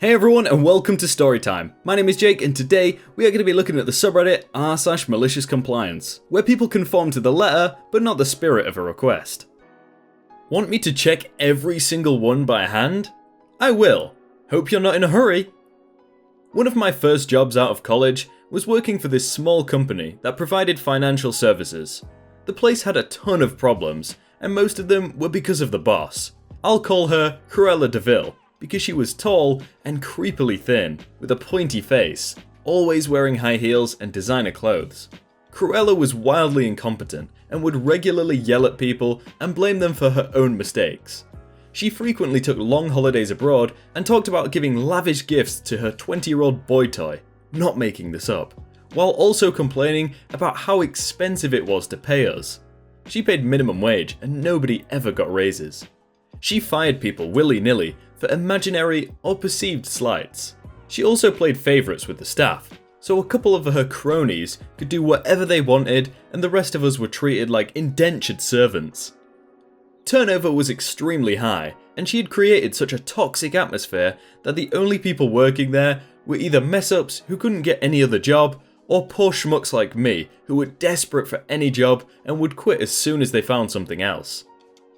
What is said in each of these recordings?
Hey everyone and welcome to Storytime. My name is Jake and today we are going to be looking at the subreddit r/maliciouscompliance, where people conform to the letter but not the spirit of a request. Want me to check every single one by hand? I will. Hope you're not in a hurry. One of my first jobs out of college was working for this small company that provided financial services. The place had a ton of problems and most of them were because of the boss. I'll call her Cruella de Vil, because she was tall and creepily thin, with a pointy face, always wearing high heels and designer clothes. Cruella was wildly incompetent and would regularly yell at people and blame them for her own mistakes. She frequently took long holidays abroad and talked about giving lavish gifts to her 20-year-old boy toy, not making this up, while also complaining about how expensive it was to pay us. She paid minimum wage and nobody ever got raises. She fired people willy-nilly for imaginary or perceived slights. She also played favourites with the staff, so a couple of her cronies could do whatever they wanted and the rest of us were treated like indentured servants. Turnover was extremely high, and she had created such a toxic atmosphere that the only people working there were either mess-ups who couldn't get any other job, or poor schmucks like me who were desperate for any job and would quit as soon as they found something else.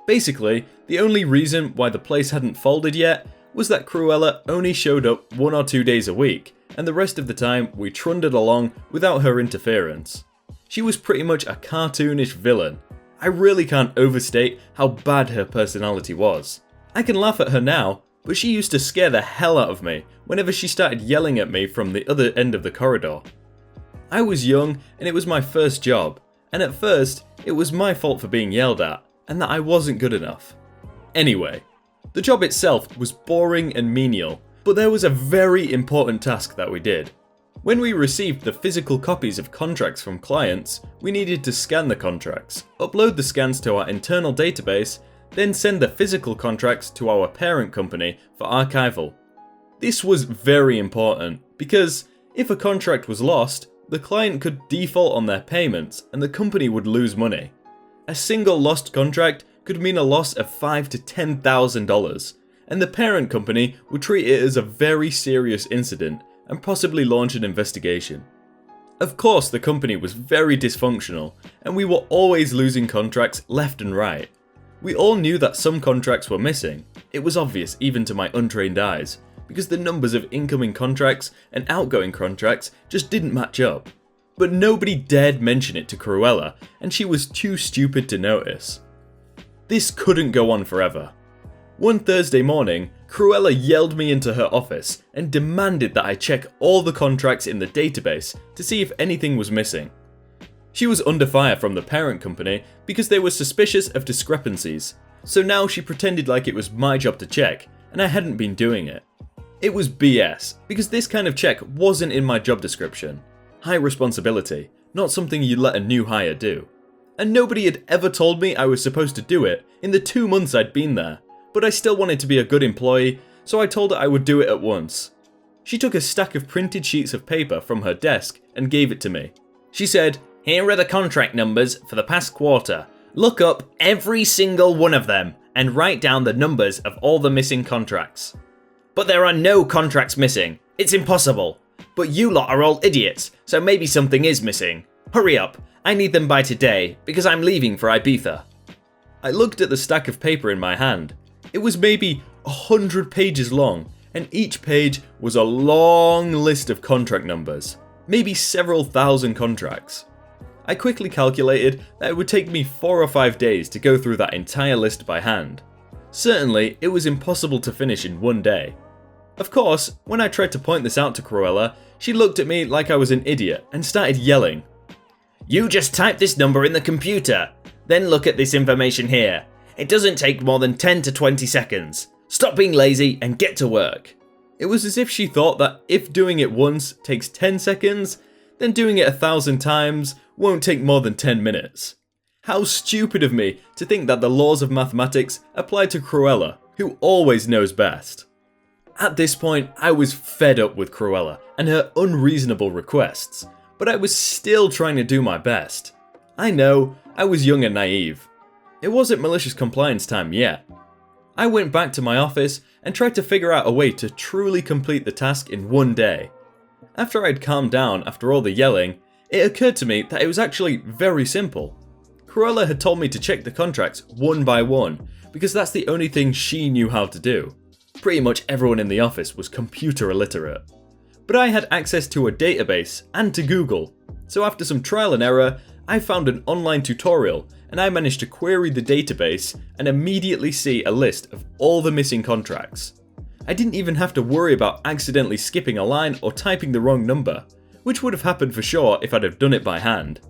Basically, the only reason why the place hadn't folded yet was that Cruella only showed up 1 or 2 days a week, and the rest of the time we trundled along without her interference. She was pretty much a cartoonish villain. I really can't overstate how bad her personality was. I can laugh at her now, but she used to scare the hell out of me whenever she started yelling at me from the other end of the corridor. I was young and it was my first job, and at first it was my fault for being yelled at, and that I wasn't good enough. Anyway, the job itself was boring and menial, but there was a very important task that we did. When we received the physical copies of contracts from clients, we needed to scan the contracts, upload the scans to our internal database, then send the physical contracts to our parent company for archival. This was very important because if a contract was lost, the client could default on their payments and the company would lose money. A single lost contract could mean a loss of $5,000 to $10,000, and the parent company would treat it as a very serious incident and possibly launch an investigation. Of course, the company was very dysfunctional, and we were always losing contracts left and right. We all knew that some contracts were missing. It was obvious even to my untrained eyes, because the numbers of incoming contracts and outgoing contracts just didn't match up. But nobody dared mention it to Cruella, and she was too stupid to notice. This couldn't go on forever. One Thursday morning, Cruella yelled me into her office and demanded that I check all the contracts in the database to see if anything was missing. She was under fire from the parent company because they were suspicious of discrepancies, so now she pretended like it was my job to check, and I hadn't been doing it. It was BS, because this kind of check wasn't in my job description. High responsibility, not something you let a new hire do. And nobody had ever told me I was supposed to do it in the 2 months I'd been there, but I still wanted to be a good employee, so I told her I would do it at once. She took a stack of printed sheets of paper from her desk and gave it to me. She said, "Here are the contract numbers for the past quarter. Look up every single one of them and write down the numbers of all the missing contracts." "But there are no contracts missing. It's impossible. But you lot are all idiots, so maybe something is missing. Hurry up, I need them by today, because I'm leaving for Ibiza." I looked at the stack of paper in my hand. It was maybe 100 pages long, and each page was a long list of contract numbers, maybe several thousand contracts. I quickly calculated that it would take me 4 or 5 days to go through that entire list by hand. Certainly, it was impossible to finish in 1 day. Of course, when I tried to point this out to Cruella, she looked at me like I was an idiot and started yelling. "You just type this number in the computer, then look at this information here. It doesn't take more than 10 to 20 seconds. Stop being lazy and get to work." It was as if she thought that if doing it once takes 10 seconds, then doing it 1,000 times won't take more than 10 minutes. How stupid of me to think that the laws of mathematics apply to Cruella, who always knows best. At this point, I was fed up with Cruella and her unreasonable requests, but I was still trying to do my best. I know, I was young and naive. It wasn't malicious compliance time yet. I went back to my office and tried to figure out a way to truly complete the task in one day. After I'd calmed down after all the yelling, it occurred to me that it was actually very simple. Cruella had told me to check the contracts one by one, because that's the only thing she knew how to do. Pretty much everyone in the office was computer illiterate. But I had access to a database and to Google, so after some trial and error, I found an online tutorial and I managed to query the database and immediately see a list of all the missing contracts. I didn't even have to worry about accidentally skipping a line or typing the wrong number, which would have happened for sure if I'd have done it by hand.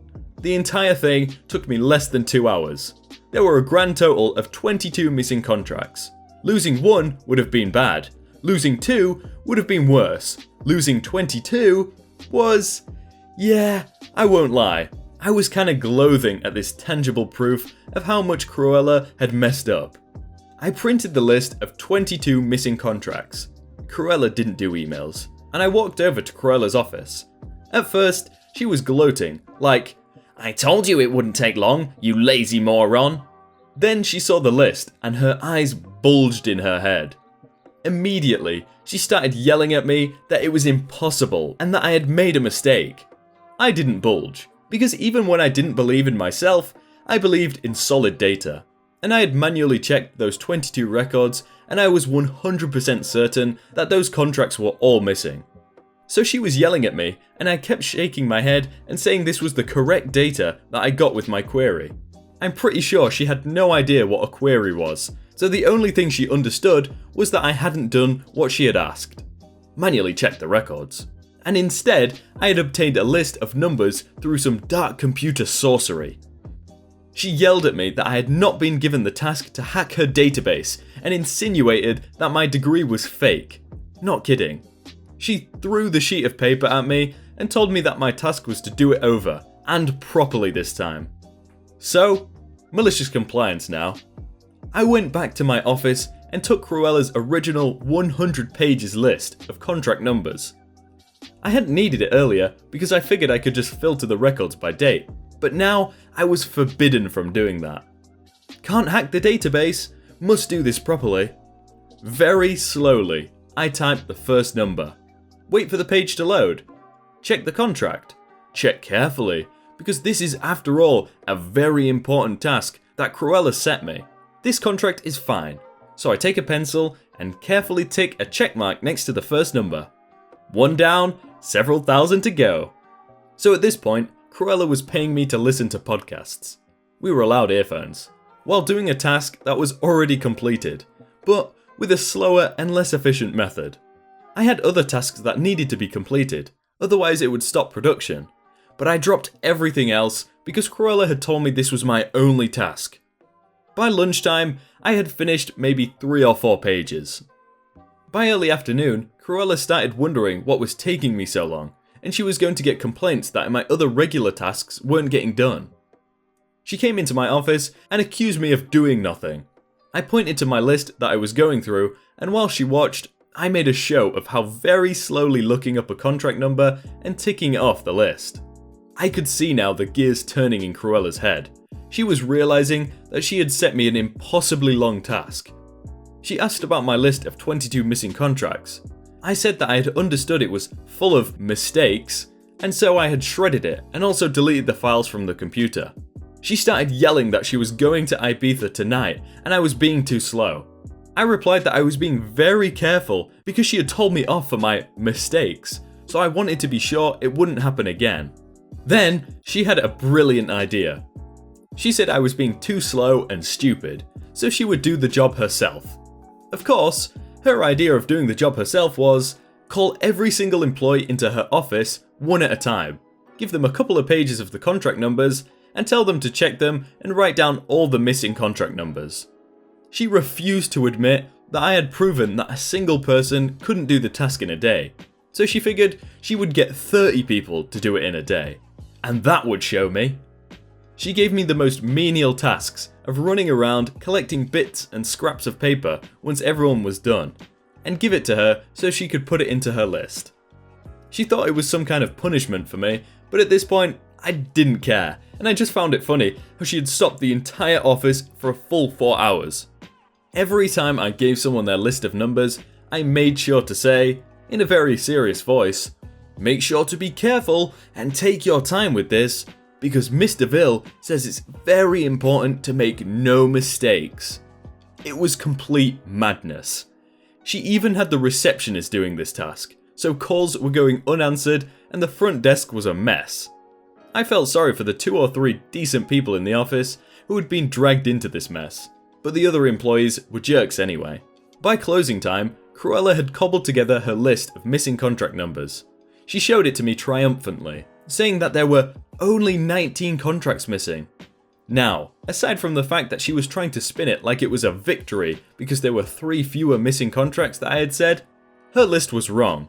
The entire thing took me less than 2 hours. There were a grand total of 22 missing contracts. Losing 1 would have been bad. Losing 2 would have been worse. Losing 22 was... yeah, I won't lie. I was kinda gloating at this tangible proof of how much Cruella had messed up. I printed the list of 22 missing contracts. Cruella didn't do emails, and I walked over to Cruella's office. At first, she was gloating, like, "I told you it wouldn't take long, you lazy moron." Then she saw the list, and her eyes bulged in her head. Immediately, she started yelling at me that it was impossible and that I had made a mistake. I didn't bulge, because even when I didn't believe in myself, I believed in solid data. And I had manually checked those 22 records, and I was 100% certain that those contracts were all missing. So she was yelling at me, and I kept shaking my head and saying this was the correct data that I got with my query. I'm pretty sure she had no idea what a query was, so the only thing she understood was that I hadn't done what she had asked. Manually check the records. And instead, I had obtained a list of numbers through some dark computer sorcery. She yelled at me that I had not been given the task to hack her database and insinuated that my degree was fake. Not kidding. She threw the sheet of paper at me and told me that my task was to do it over, and properly this time. So, malicious compliance now. I went back to my office and took Cruella's original 100 pages list of contract numbers. I hadn't needed it earlier because I figured I could just filter the records by date, but now I was forbidden from doing that. Can't hack the database, must do this properly. Very slowly, I typed the first number. Wait for the page to load. Check the contract. Check carefully, because this is after all a very important task that Cruella set me. This contract is fine, so I take a pencil and carefully tick a check mark next to the first number. 1 down, several thousand to go. So at this point, Cruella was paying me to listen to podcasts. We were allowed earphones, while doing a task that was already completed, but with a slower and less efficient method. I had other tasks that needed to be completed, otherwise it would stop production, but I dropped everything else because Cruella had told me this was my only task. By lunchtime, I had finished maybe 3 or 4 pages. By early afternoon, Cruella started wondering what was taking me so long, and she was going to get complaints that my other regular tasks weren't getting done. She came into my office and accused me of doing nothing. I pointed to my list that I was going through, and while she watched, I made a show of how very slowly looking up a contract number and ticking it off the list. I could see now the gears turning in Cruella's head. She was realizing that she had set me an impossibly long task. She asked about my list of 22 missing contracts. I said that I had understood it was full of mistakes, and so I had shredded it and also deleted the files from the computer. She started yelling that she was going to Ibiza tonight and I was being too slow. I replied that I was being very careful because she had told me off for my mistakes, so I wanted to be sure it wouldn't happen again. Then, she had a brilliant idea. She said I was being too slow and stupid, so she would do the job herself. Of course, her idea of doing the job herself was call every single employee into her office one at a time, give them a couple of pages of the contract numbers, and tell them to check them and write down all the missing contract numbers. She refused to admit that I had proven that a single person couldn't do the task in a day, so she figured she would get 30 people to do it in a day, and that would show me. She gave me the most menial tasks of running around collecting bits and scraps of paper once everyone was done, and give it to her so she could put it into her list. She thought it was some kind of punishment for me, but at this point, I didn't care, and I just found it funny how she had stopped the entire office for a full 4 hours. Every time I gave someone their list of numbers, I made sure to say, in a very serious voice, "Make sure to be careful and take your time with this, because Mr. Vil says it's very important to make no mistakes." It was complete madness. She even had the receptionist doing this task, so calls were going unanswered and the front desk was a mess. I felt sorry for the 2 or 3 decent people in the office who had been dragged into this mess, but the other employees were jerks anyway. By closing time, Cruella had cobbled together her list of missing contract numbers. She showed it to me triumphantly, saying that there were only 19 contracts missing. Now, aside from the fact that she was trying to spin it like it was a victory because there were 3 fewer missing contracts that I had said, her list was wrong.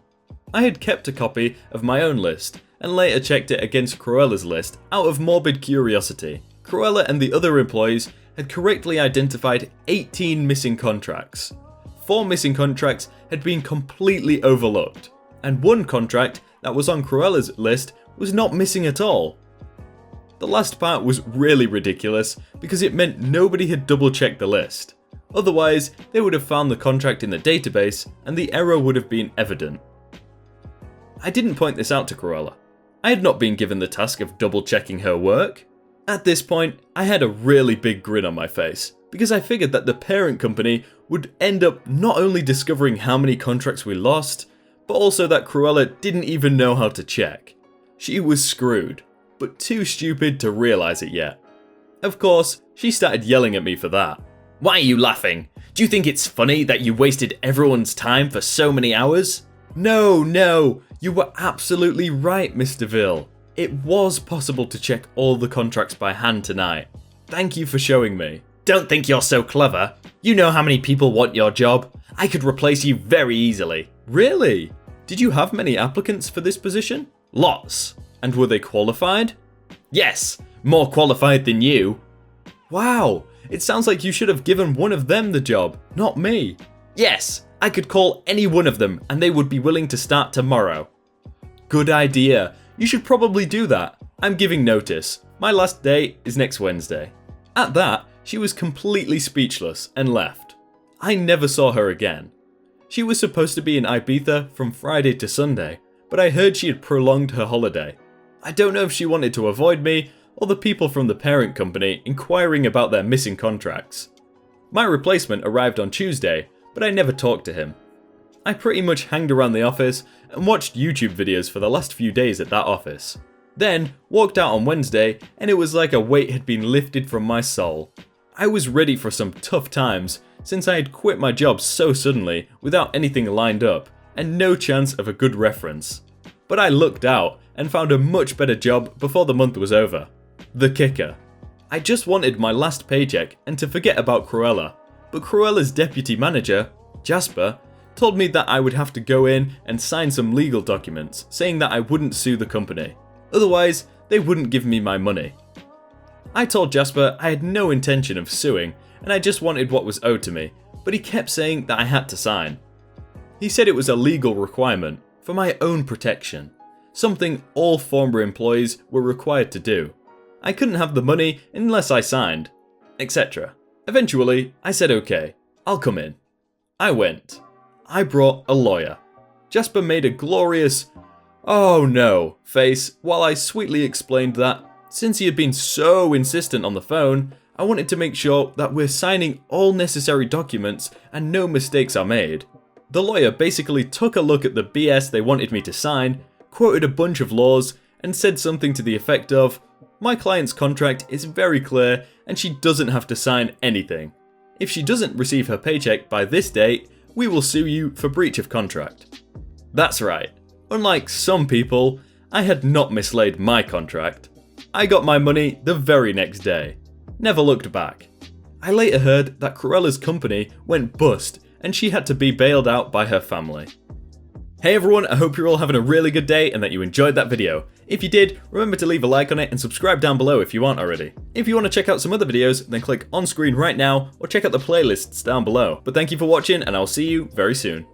I had kept a copy of my own list and later checked it against Cruella's list out of morbid curiosity. Cruella and the other employees had correctly identified 18 missing contracts. 4 missing contracts had been completely overlooked, and 1 contract that was on Cruella's list was not missing at all. The last part was really ridiculous because it meant nobody had double checked the list. Otherwise, they would have found the contract in the database and the error would have been evident. I didn't point this out to Cruella. I had not been given the task of double checking her work. At this point, I had a really big grin on my face because I figured that the parent company would end up not only discovering how many contracts we lost, but also that Cruella didn't even know how to check. She was screwed, but too stupid to realise it yet. Of course, she started yelling at me for that. "Why are you laughing? Do you think it's funny that you wasted everyone's time for so many hours?" No, you were absolutely right, Mr. Vil. It was possible to check all the contracts by hand tonight. Thank you for showing me. "Don't think you're so clever. You know how many people want your job. I could replace you very easily." Really? Did you have many applicants for this position? "Lots." "And were they qualified?" "Yes, more qualified than you." "Wow, it sounds like you should have given one of them the job, not me." "Yes, I could call any one of them and they would be willing to start tomorrow." "Good idea. You should probably do that. I'm giving notice. My last day is next Wednesday." At that, she was completely speechless and left. I never saw her again. She was supposed to be in Ibiza from Friday to Sunday, but I heard she had prolonged her holiday. I don't know if she wanted to avoid me or the people from the parent company inquiring about their missing contracts. My replacement arrived on Tuesday, but I never talked to him. I pretty much hanged around the office and watched YouTube videos for the last few days at that office. Then walked out on Wednesday and it was like a weight had been lifted from my soul. I was ready for some tough times since I had quit my job so suddenly without anything lined up and no chance of a good reference. But I lucked out and found a much better job before the month was over. The kicker. I just wanted my last paycheck and to forget about Cruella, but Cruella's deputy manager, Jasper, told me that I would have to go in and sign some legal documents saying that I wouldn't sue the company. Otherwise, they wouldn't give me my money. I told Jasper I had no intention of suing and I just wanted what was owed to me, but he kept saying that I had to sign. He said it was a legal requirement for my own protection, something all former employees were required to do. I couldn't have the money unless I signed, etc. Eventually, I said okay, I'll come in. I went. I brought a lawyer. Jasper made a glorious "oh no" face while I sweetly explained that, since he had been so insistent on the phone, I wanted to make sure that we're signing all necessary documents and no mistakes are made. The lawyer basically took a look at the BS they wanted me to sign, quoted a bunch of laws, and said something to the effect of, "My client's contract is very clear and she doesn't have to sign anything. If she doesn't receive her paycheck by this date, we will sue you for breach of contract." That's right. Unlike some people, I had not mislaid my contract. I got my money the very next day. Never looked back. I later heard that Cruella's company went bust and she had to be bailed out by her family. Hey everyone, I hope you're all having a really good day and that you enjoyed that video. If you did, remember to leave a like on it and subscribe down below if you aren't already. If you want to check out some other videos, then click on screen right now or check out the playlists down below. But thank you for watching and I'll see you very soon.